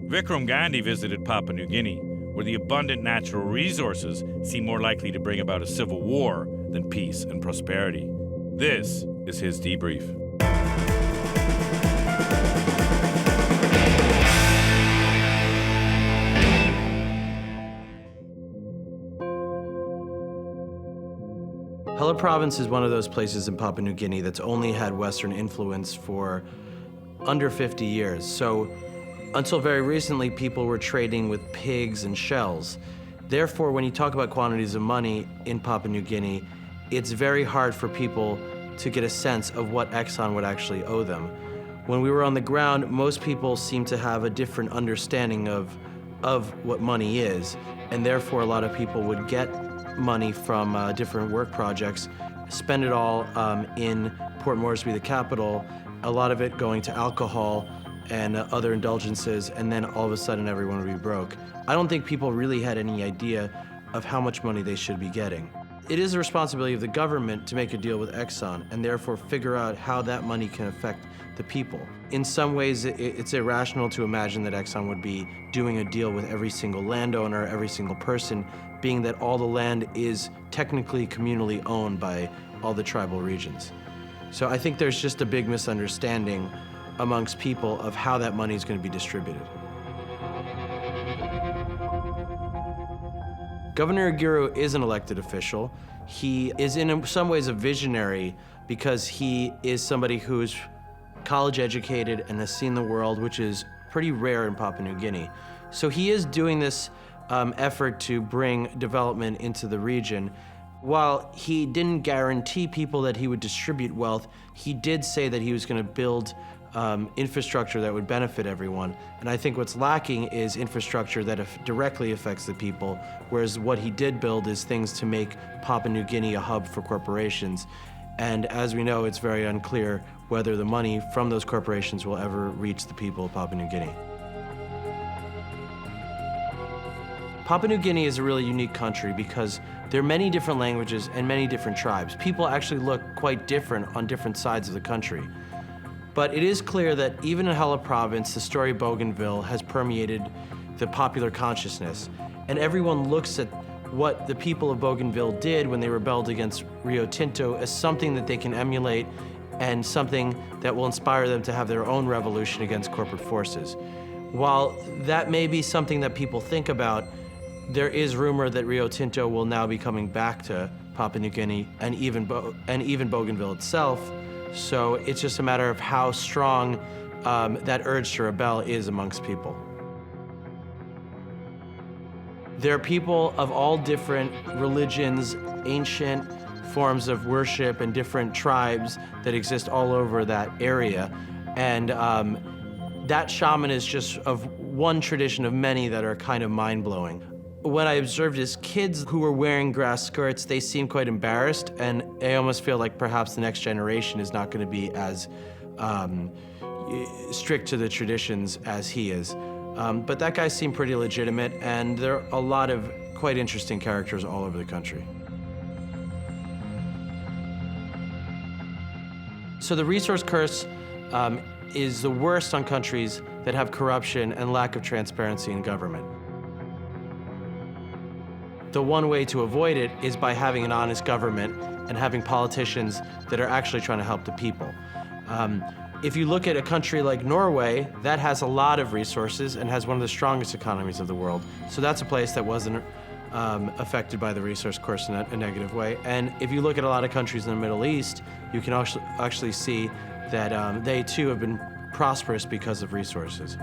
Vikram Gandhi visited Papua New Guinea, where the abundant natural resources seem more likely to bring about a civil war than peace and prosperity. This is his debrief. Hela Province is one of those places in Papua New Guinea that's only had Western influence for under 50 years. So until very recently, people were trading with pigs and shells. Therefore, when you talk about quantities of money in Papua New Guinea, it's very hard for people to get a sense of what Exxon would actually owe them. When we were on the ground, most people seem to have a different understanding of what money is, and therefore a lot of people would get money from different work projects, spend it all in Port Moresby, the capital, a lot of it going to alcohol and other indulgences, and then all of a sudden everyone would be broke. I don't think people really had any idea of how much money they should be getting. It is the responsibility of the government to make a deal with Exxon and therefore figure out how that money can affect the people. In some ways, it's irrational to imagine that Exxon would be doing a deal with every single landowner, every single person, being that all the land is technically communally owned by all the tribal regions. So I think there's just a big misunderstanding amongst people of how that money is going to be distributed. Governor Agiru is an elected official. He is in some ways a visionary because he is somebody who's college educated and has seen the world, which is pretty rare in Papua New Guinea. So he is doing this effort to bring development into the region. While he didn't guarantee people that he would distribute wealth, he did say that he was going to build infrastructure that would benefit everyone. And I think what's lacking is infrastructure that directly affects the people, whereas what he did build is things to make Papua New Guinea a hub for corporations. And as we know, it's very unclear whether the money from those corporations will ever reach the people of Papua New Guinea. Papua New Guinea is a really unique country because there are many different languages and many different tribes. People actually look quite different on different sides of the country. But it is clear that even in Hela Province, the story of Bougainville has permeated the popular consciousness. And everyone looks at what the people of Bougainville did when they rebelled against Rio Tinto as something that they can emulate and something that will inspire them to have their own revolution against corporate forces. While that may be something that people think about, there is rumor that Rio Tinto will now be coming back to Papua New Guinea and even Bougainville itself. So it's just a matter of how strong that urge to rebel is amongst people. There are people of all different religions, ancient forms of worship, and different tribes that exist all over that area. And that shaman is just of one tradition of many that are kind of mind-blowing. When I observed his kids who were wearing grass skirts, they seemed quite embarrassed, and I almost feel like perhaps the next generation is not going to be as strict to the traditions as he is. But that guy seemed pretty legitimate, and there are a lot of quite interesting characters all over the country. So the resource curse is the worst on countries that have corruption and lack of transparency in government. The one way to avoid it is by having an honest government and having politicians that are actually trying to help the people. If you look at a country like Norway, that has a lot of resources and has one of the strongest economies of the world. So that's a place that wasn't affected by the resource curse in a negative way. And if you look at a lot of countries in the Middle East, you can actually see that they too have been prosperous because of resources.